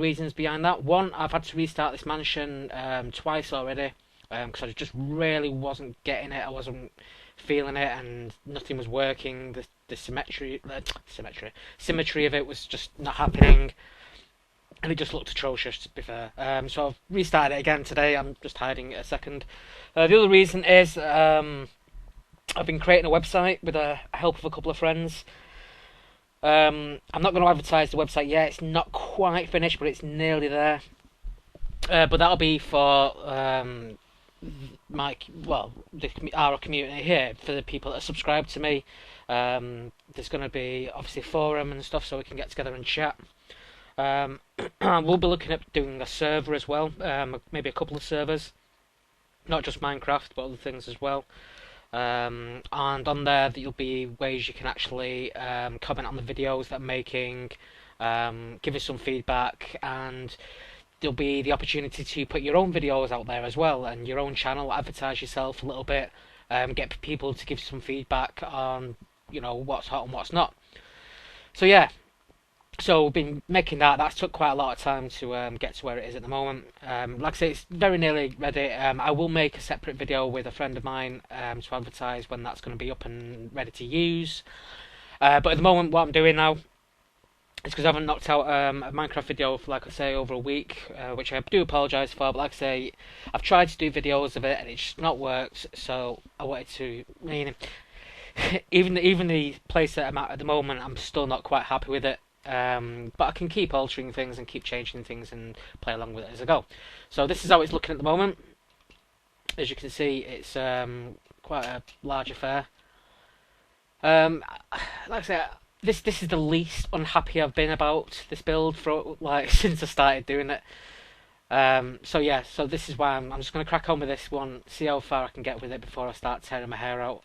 reasons behind that. One, I've had to restart this mansion twice already because I just really wasn't getting it. I wasn't feeling it, and nothing was working. The symmetry of it was just not happening, and it just looked atrocious, to be fair. So I've restarted it again today. I'm just hiding it a second. The other reason is I've been creating a website with the help of a couple of friends. I'm not going to advertise the website yet. It's not quite finished, but it's nearly there. But that'll be for our community here, for the people that subscribe to me. There's going to be obviously a forum and stuff, so we can get together and chat. We'll be looking at doing a server as well, maybe a couple of servers, not just Minecraft, but other things as well. And on there, there'll be ways you can actually comment on the videos that I'm making, give us some feedback, and there'll be the opportunity to put your own videos out there as well, and your own channel, advertise yourself a little bit, get people to give some feedback on, what's hot and what's not. So yeah. So we've been making that. That's took quite a lot of time to get to where it is at the moment. Like I say, it's very nearly ready. I will make a separate video with a friend of mine to advertise when that's going to be up and ready to use. But at the moment, what I'm doing now is, because I haven't knocked out a Minecraft video for, like I say, over a week, which I do apologise for. But like I say, I've tried to do videos of it and it's just not worked. So I wanted to, even the place that I'm at the moment, I'm still not quite happy with it. But I can keep altering things and keep changing things and play along with it as I go. So this is how it's looking at the moment. As you can see, it's quite a large affair. Like I say, this is the least unhappy I've been about this build for since I started doing it. So yeah, so this is why I'm just going to crack on with this one, see how far I can get with it before I start tearing my hair out.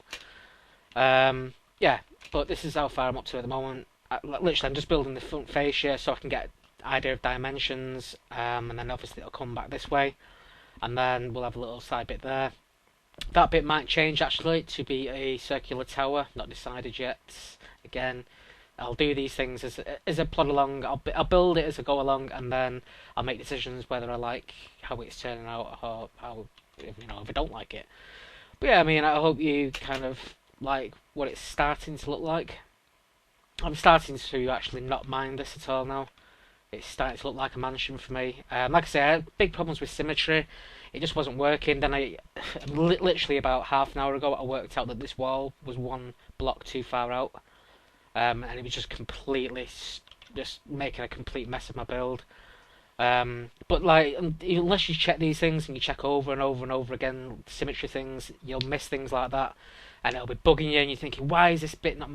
Yeah, but this is how far I'm up to at the moment. Literally, I'm just building the front fascia so I can get an idea of dimensions, and then obviously it'll come back this way, and then we'll have a little side bit there. That bit might change actually to be a circular tower, not decided yet. Again, I'll do these things as I plod along. I'll build it as I go along, and then I'll make decisions whether I like how it's turning out or how, if I don't like it. But yeah, I hope you kind of like what it's starting to look like. I'm starting to actually not mind this at all now. It's starting to look like a mansion for me. Like I say, I had big problems with symmetry. It just wasn't working. Then literally about half an hour ago, I worked out that this wall was one block too far out. And it was just completely, just making a complete mess of my build. But unless you check these things and you check over and over and over again symmetry things, you'll miss things like that. And it'll be bugging you, and you're thinking, why is this bit not,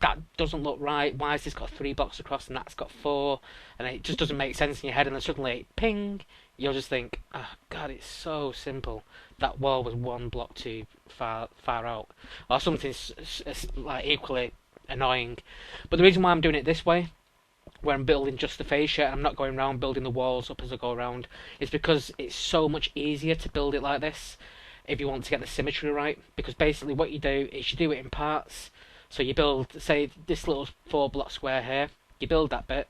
that doesn't look right? Why has this got 3 blocks across and that's got 4? And it just doesn't make sense in your head. And then suddenly, ping, you'll just think, oh god, it's so simple. That wall was 1 block too far out, or something equally annoying. But the reason why I'm doing it this way, where I'm building just the fascia and I'm not going around building the walls up as I go around, is because it's so much easier to build it like this if you want to get the symmetry right. Because basically what you do is you do it in parts. So you build, say, this little 4 block square here, you build that bit,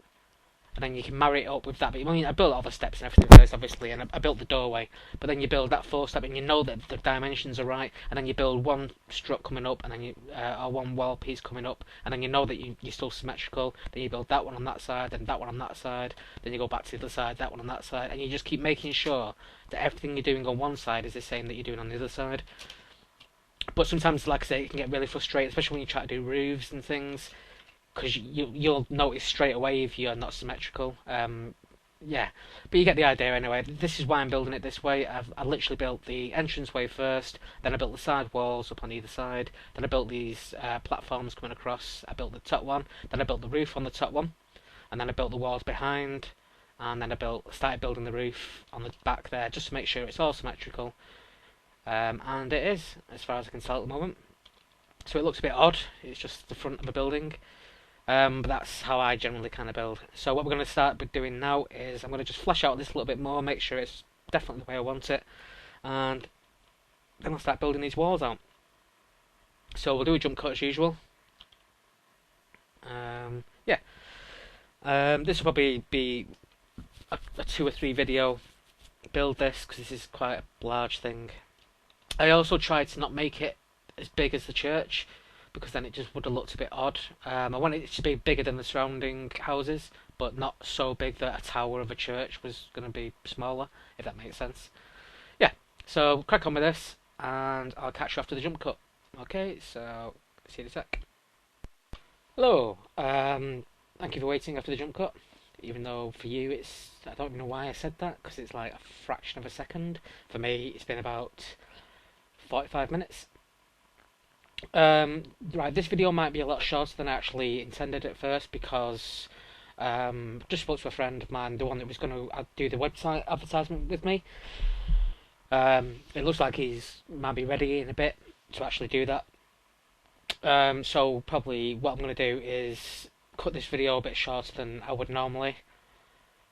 and then you can marry it up with that bit. I built all the steps and everything first, obviously, and I built the doorway, but then you build that 4 step, and you know that the dimensions are right, and then you build 1 strut coming up, and then or 1 wall piece coming up, and then you know that you're still symmetrical. Then you build that one on that side, then that one on that side, then you go back to the other side, that one on that side, and you just keep making sure that everything you're doing on one side is the same that you're doing on the other side. But sometimes, like I say, it can get really frustrating, especially when you try to do roofs and things, because you'll notice straight away if you're not symmetrical. Yeah, but you get the idea anyway. This is why I'm building it this way. I literally built the entranceway first, then I built the side walls up on either side, then I built these platforms coming across. I built the top one, then I built the roof on the top one, and then I built the walls behind, and then I started building the roof on the back there, just to make sure it's all symmetrical. And it is, as far as I can tell at the moment. So it looks a bit odd. It's just the front of a building. But that's how I generally kind of build. So what we're going to start doing now is I'm going to just flesh out this a little bit more, make sure it's definitely the way I want it, and then I'll start building these walls out. So we'll do a jump cut as usual. Yeah. This will probably be a 2 or 3 video build this, because this is quite a large thing. I also tried to not make it as big as the church, because then it just would have looked a bit odd. I wanted it to be bigger than the surrounding houses, but not so big that a tower of a church was going to be smaller, if that makes sense. Yeah, so crack on with this, and I'll catch you after the jump cut. Okay, so see you in a sec. Hello, thank you for waiting after the jump cut. Even though for you I don't even know why I said that, because it's like a fraction of a second. For me, it's been about 45 minutes. Right, this video might be a lot shorter than I actually intended at first, because just spoke to a friend of mine, the one that was going to do the website advertisement with me. It looks like might be ready in a bit to actually do that. So probably what I'm going to do is cut this video a bit shorter than I would normally.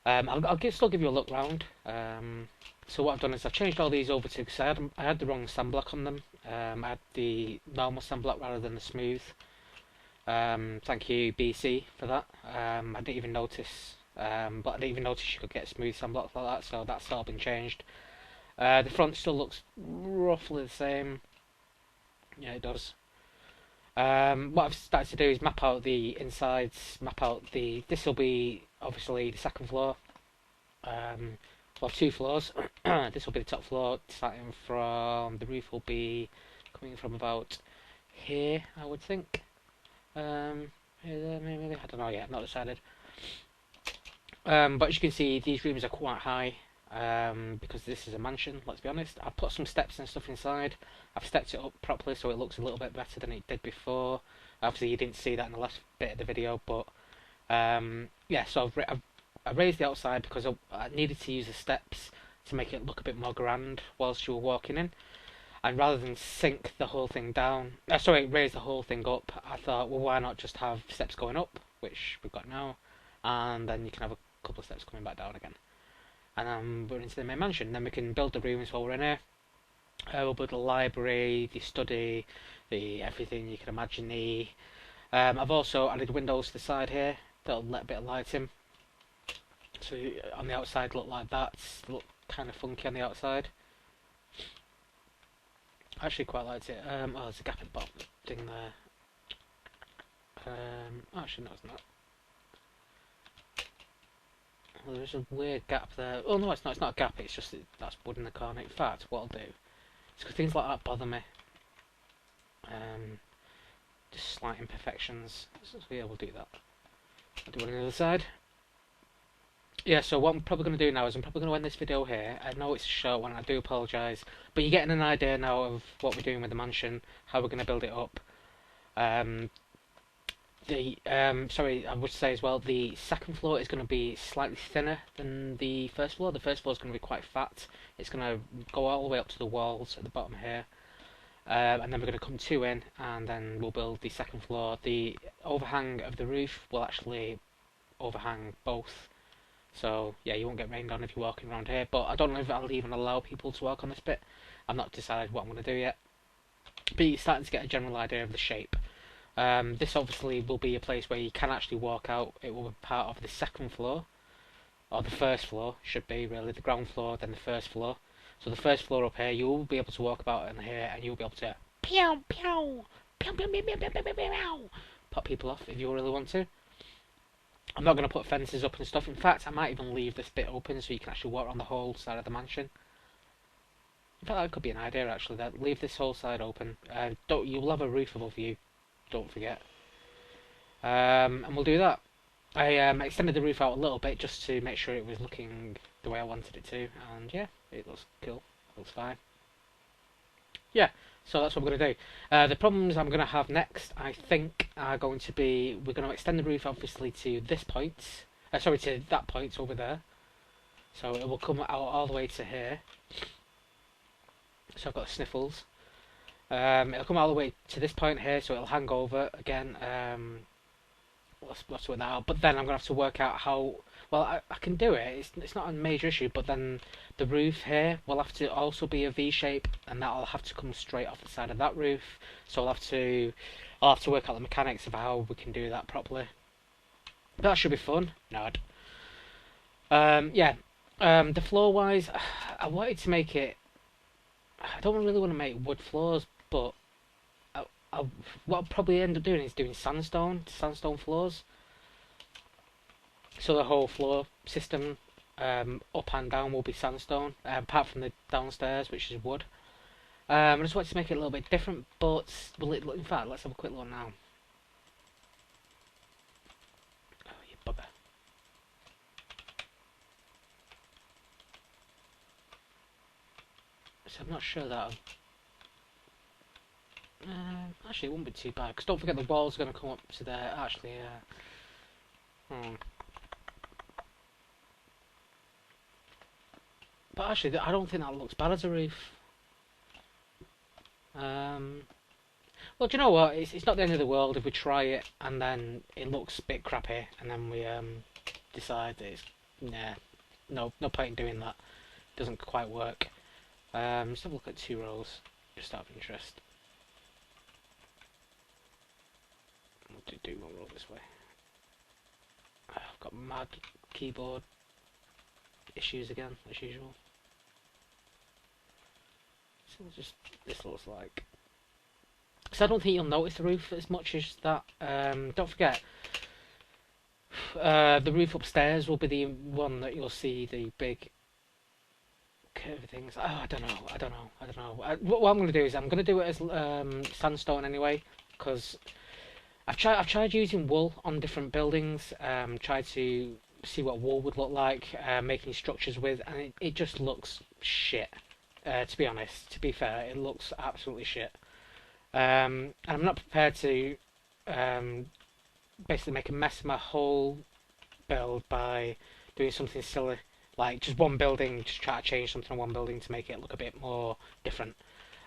I'll still give you a look round. So what I've done is I've changed all these over to, because I had the wrong sunblock on them. I had the normal sunblock rather than the smooth. Thank you BC for that. I didn't even notice, but I didn't even notice you could get smooth sunblock like that, so that's all been changed. The front still looks roughly the same. Yeah, it does. What I've started to do is map out the insides, this will be obviously the second floor. We'll have 2 floors. This will be the top floor, starting from, the roof will be coming from about here, I would think. Maybe, I don't know yet, not decided. But as you can see, these rooms are quite high, because this is a mansion, let's be honest. I've put some steps and stuff inside. I've stepped it up properly so it looks a little bit better than it did before. Obviously you didn't see that in the last bit of the video, but yeah, so I raised the outside because I needed to use the steps to make it look a bit more grand whilst you were walking in. And rather than sink the whole thing down, raise the whole thing up, I thought, well, why not just have steps going up, which we've got now, and then you can have a couple of steps coming back down again. And then we're into the main mansion. Then we can build the rooms while we're in here. We'll build the library, the study, the everything you can imagine. I've also added windows to the side here that'll let a bit of light in. So on the outside look like that. Look kind of funky on the outside. I actually quite liked it. Oh, there's a gap in the bottom thing there. Actually, no, it's not. Well, there's a weird gap there. Oh no, it's not. It's not a gap. It's just that's wood in the corner. In fact, what I'll do is, because things like that bother me. Just slight imperfections. So yeah, we'll do that. I'll do one on the other side. Yeah, so what I'm probably going to do now is I'm probably going to end this video here. I know it's a short one, I do apologise, but you're getting an idea now of what we're doing with the mansion, how we're going to build it up. Sorry, I would say as well, the second floor is going to be slightly thinner than the first floor. The first floor is going to be quite fat. It's going to go all the way up to the walls at the bottom here. And then we're going to come 2 in, and then we'll build the second floor. The overhang of the roof will actually overhang both. So yeah, you won't get rained on if you're walking around here, but I don't know if I'll even allow people to walk on this bit. I've not decided what I'm going to do yet. But you're starting to get a general idea of the shape. This obviously will be a place where you can actually walk out. It will be part of the second floor, or the first floor, should be really, the ground floor, then the first floor. So the first floor up here, you will be able to walk about in here, and you'll be able to pew pew pew pew pew pew pew pew pew pew, pop people off if you really want to. I'm not going to put fences up and stuff. In fact, I might even leave this bit open so you can actually walk around the whole side of the mansion. In fact, that could be an idea actually. That leave this whole side open. You'll have a roof above you. Don't forget. And we'll do that. I extended the roof out a little bit just to make sure it was looking the way I wanted it to, and yeah, it looks cool. Looks fine. Yeah, so that's what we're going to do. The problems I'm going to have next, I think, are going to be, we're going to extend the roof obviously to this point, to that point over there. So it will come out all the way to here. So I've got sniffles. It'll come all the way to this point here, so it'll hang over again. Let's sort that out. But then I'm going to have to work out how. Well, I can do it. It's not a major issue. But then the roof here will have to also be a V shape, and that'll have to come straight off the side of that roof. So I'll have to work out the mechanics of how we can do that properly. But that should be fun. Nod. Yeah. The floor wise, I wanted to make it. I don't really want to make wood floors, but I, I, what I'll probably end up doing is doing sandstone floors. So the whole floor system, up and down, will be sandstone, apart from the downstairs, which is wood. I just wanted to make it a little bit different, but will it? In fact, let's have a quick look now. Oh, you bugger! So I'm not sure that. Actually, it won't be too bad because don't forget the wall's going to come up to there. Actually, but actually, I don't think that looks bad as a roof. Well, do you know what? It's not the end of the world if we try it and then it looks a bit crappy, and then we decide that it's nah, no point in doing that. Doesn't quite work. Let's have a look at 2 rows, just out of interest. We'll do 1 row this way. I've got mad keyboard issues again, as usual. So just this looks like. So I don't think you'll notice the roof as much as that. Don't forget, the roof upstairs will be the one that you'll see the big curvy things. Oh, I don't know. What I'm going to do is I'm going to do it as sandstone anyway, because I've tried using wool on different buildings. Tried to see what wool would look like, making structures with, and it just looks shit. To be honest, to be fair, it looks absolutely shit. And I'm not prepared to basically make a mess of my whole build by doing something silly, like just one building, just try to change something on one building to make it look a bit more different.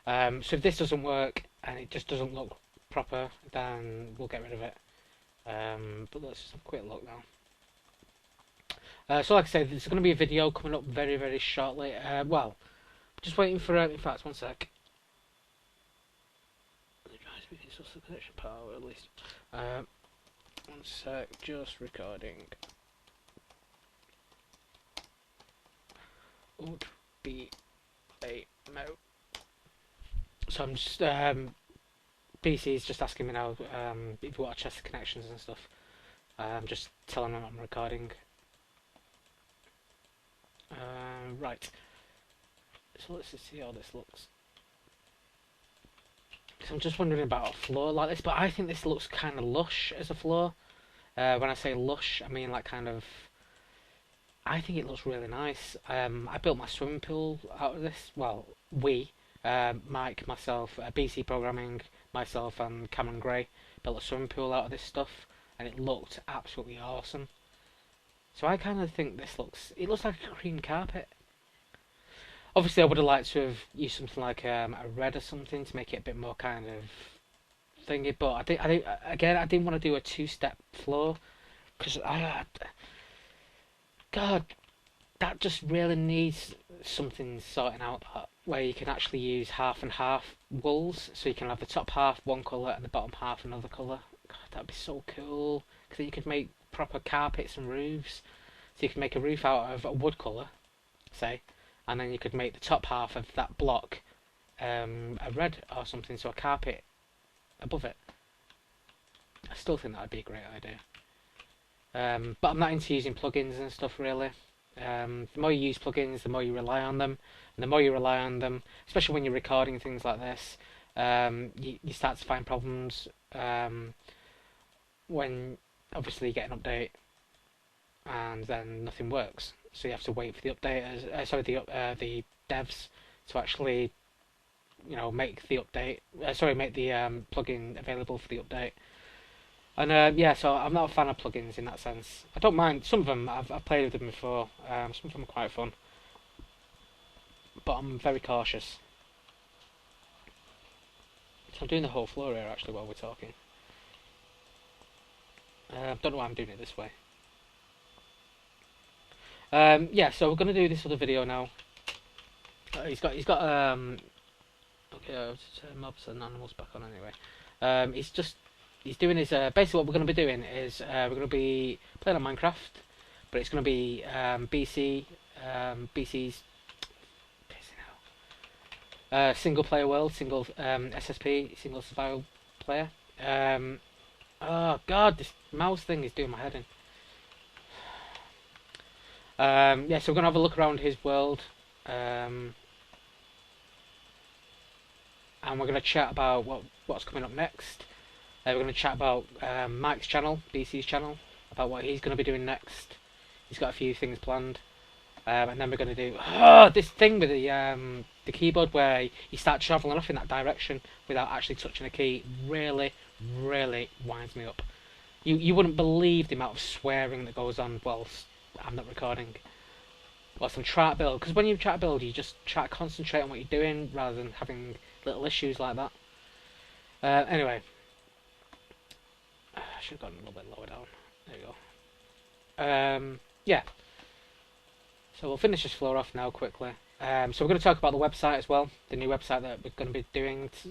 So if this doesn't work and it just doesn't look proper, then we'll get rid of it. But let's just have a quick look now. So like I said, there's going to be a video coming up very, very shortly. Well, just waiting for, in fact, 1 sec. The connection power at least. 1 sec, just recording. Would be a mo. So I'm just PC's just asking me now if you want to test the connections and stuff. I'm just telling them I'm recording. Right. So let's just see how this looks. So I'm just wondering about a floor like this, but I think this looks kind of lush as a floor. When I say lush, I mean like kind of. I think it looks really nice. I built my swimming pool out of this. Well, Mike, myself, BC Programming, myself, and Cameron Gray built a swimming pool out of this stuff, and it looked absolutely awesome. So I kind of think this looks. It looks like a cream carpet. Obviously, I would have liked to have used something like a red or something to make it a bit more kind of thingy. But I didn't want to do a 2-step floor because God, that just really needs something sorting out. Where you can actually use half and half wools, so you can have the top half one colour and the bottom half another colour. God, that'd be so cool. Because you could make proper carpets and roofs. So you could make a roof out of a wood colour, say. And then you could make the top half of that block a red or something, so a carpet above it. I still think that would be a great idea. But I'm not into using plugins and stuff really. The more you use plugins, the more you rely on them. And the more you rely on them, especially when you're recording things like this, you start to find problems when obviously you get an update and then nothing works. So you have to wait for the updaters, the devs to actually, make the update. Make the plugin available for the update. And yeah, so I'm not a fan of plugins in that sense. I don't mind some of them. I've played with them before. Some of them are quite fun, but I'm very cautious. So I'm doing the whole floor here actually while we're talking. Don't know why I'm doing it this way. Yeah, so we're gonna do this other video now. He's got okay, I'll turn mobs and animals back on anyway. He's doing his basically what we're gonna be doing is we're gonna be playing on Minecraft, but it's going to be BC's single player world, single SSP, single survival player. Oh god, this mouse thing is doing my head in. Yeah, so we're gonna have a look around his world, and we're gonna chat about what's coming up next. We're gonna chat about Mike's channel, BC's channel, about what he's gonna be doing next. He's got a few things planned, and then we're gonna do this thing with the keyboard where you start travelling off in that direction without actually touching a key. Really, really winds me up. You wouldn't believe the amount of swearing that goes on whilst I'm not recording. Whilst I'm trying to build, because when you try to build, you just try to concentrate on what you're doing rather than having little issues like that. Anyway, I should have gotten a little bit lower down. There we go. Yeah. So we'll finish this floor off now quickly. So we're going to talk about the website as well, the new website that we're going to be doing. It's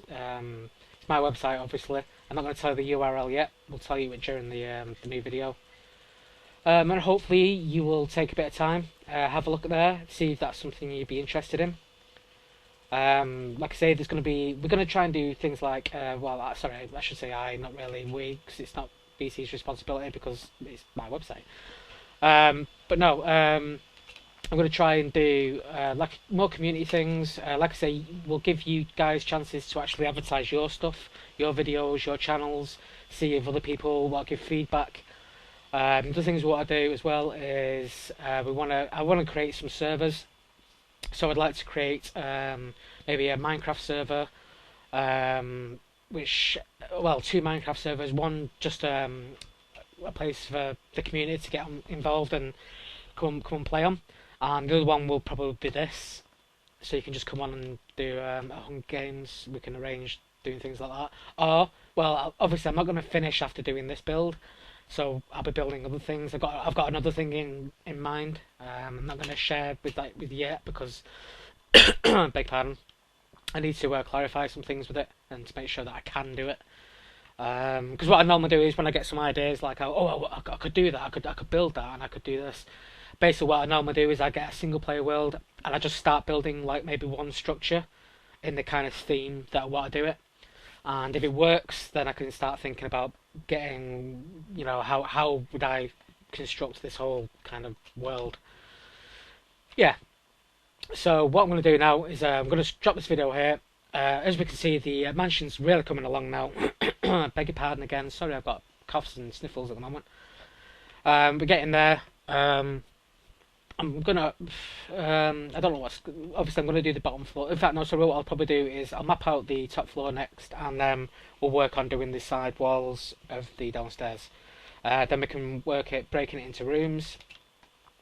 my website, obviously. I'm not going to tell you the URL yet. We'll tell you it during the new video. And hopefully you will take a bit of time, have a look at there, see if that's something you'd be interested in. Like I say, we're going to try and do things like, sorry, I should say not really we, because it's not BC's responsibility because it's my website. But no, I'm going to try and do like more community things. Like I say, we'll give you guys chances to actually advertise your stuff, your videos, your channels, see if other people will give feedback. The things we want to do as well is I want to create some servers. So I'd like to create maybe a Minecraft server, two Minecraft servers. One just a place for the community to get involved and come and play on, and the other one will probably be this. So you can just come on and do Hunger Games. We can arrange doing things like that. Or, well, obviously I'm not going to finish after doing this build. So I'll be building other things. I've got another thing in mind. I'm not going to share with you yet because, beg pardon, I need to clarify some things with it and to make sure that I can do it. Because what I normally do is when I get some ideas like I could do that, I could build that, and I could do this. Basically, what I normally do is I get a single player world and I just start building like maybe one structure in the kind of theme that I want to do it. And if it works, then I can start thinking about getting, how would I construct this whole kind of world. Yeah. So what I'm going to do now is I'm going to drop this video here. As we can see, the mansion's really coming along now. Beg your pardon again. Sorry, I've got coughs and sniffles at the moment. We're getting there. I'm gonna, I don't know what's, obviously I'm gonna do the bottom floor. In fact, no, so what I'll probably do is I'll map out the top floor next, and then we'll work on doing the side walls of the downstairs. Then we can breaking it into rooms,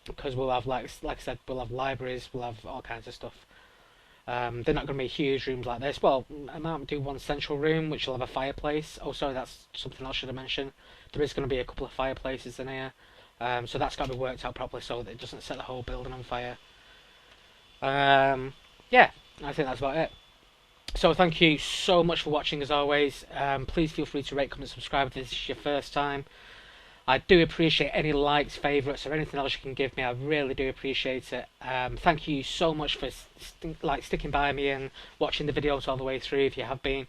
because we'll have, like I said, we'll have libraries, we'll have all kinds of stuff. They're not going to be huge rooms like this. Well, I might do one central room, which will have a fireplace. Oh, sorry, that's something else I should have mentioned. There is going to be a couple of fireplaces in here. So that's got to be worked out properly so that it doesn't set the whole building on fire. Yeah, I think that's about it. So thank you so much for watching as always. Please feel free to rate, comment, subscribe if this is your first time. I do appreciate any likes, favourites, or anything else you can give me. I really do appreciate it. Thank you so much for sticking by me and watching the videos all the way through if you have been.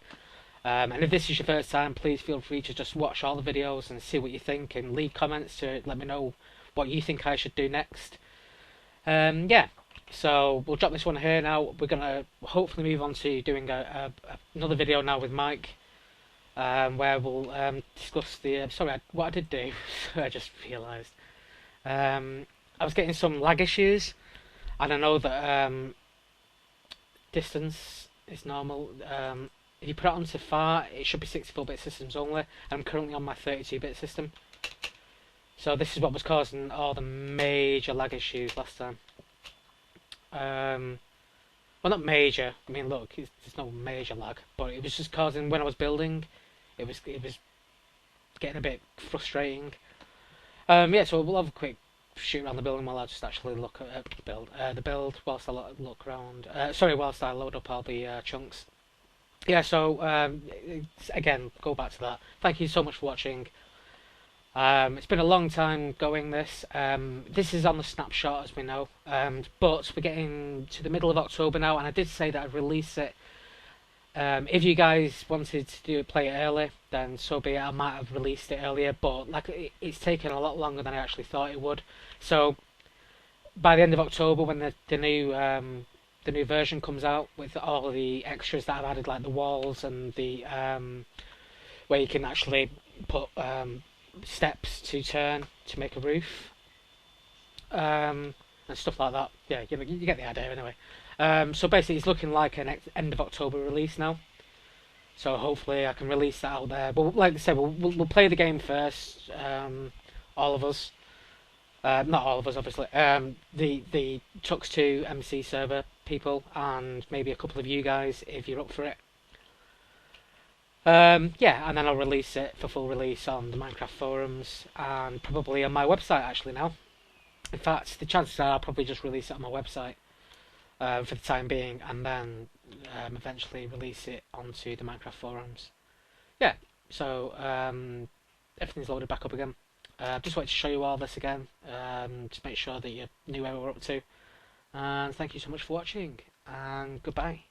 And if this is your first time, please feel free to just watch all the videos and see what you think and leave comments to let me know what you think I should do next. Yeah, so we'll drop this one here now. We're going to hopefully move on to doing another video now with Mike, where we'll discuss the... what I did do, I just realised. I was getting some lag issues, and I know that distance is normal. If you put it onto far, it should be 64-bit systems only. I'm currently on my 32-bit system. So this is what was causing all the major lag issues last time. Well, not major. I mean, look, there's no major lag, but it was just causing when I was building. It was getting a bit frustrating. Yeah, so we'll have a quick shoot around the building while I just actually look at the build whilst I look around. Whilst I load up all the chunks. Yeah, so again, go back to that. Thank you so much for watching. It's been a long time going this. This is on the snapshot, as we know. But we're getting to the middle of October now, and I did say that I'd release it. If you guys wanted to play it early, then so be it. I might have released it earlier, but like it's taken a lot longer than I actually thought it would. So by the end of October, when the new version comes out with all of the extras that I've added, like the walls and the where you can actually put steps to turn to make a roof, and stuff like that. Yeah, you get the idea anyway. So basically, it's looking like an end of October release now. So hopefully, I can release that out there. But like I said, we'll play the game first. All of us, not all of us, obviously. The Tux 2 MC server people, and maybe a couple of you guys if you're up for it. Yeah, and then I'll release it for full release on the Minecraft forums and probably on my website actually now. In fact, the chances are I'll probably just release it on my website for the time being, and then eventually release it onto the Minecraft forums. Yeah, so everything's loaded back up again. Just wanted to show you all this again, to make sure that you knew where we were up to. And thank you so much for watching, and goodbye.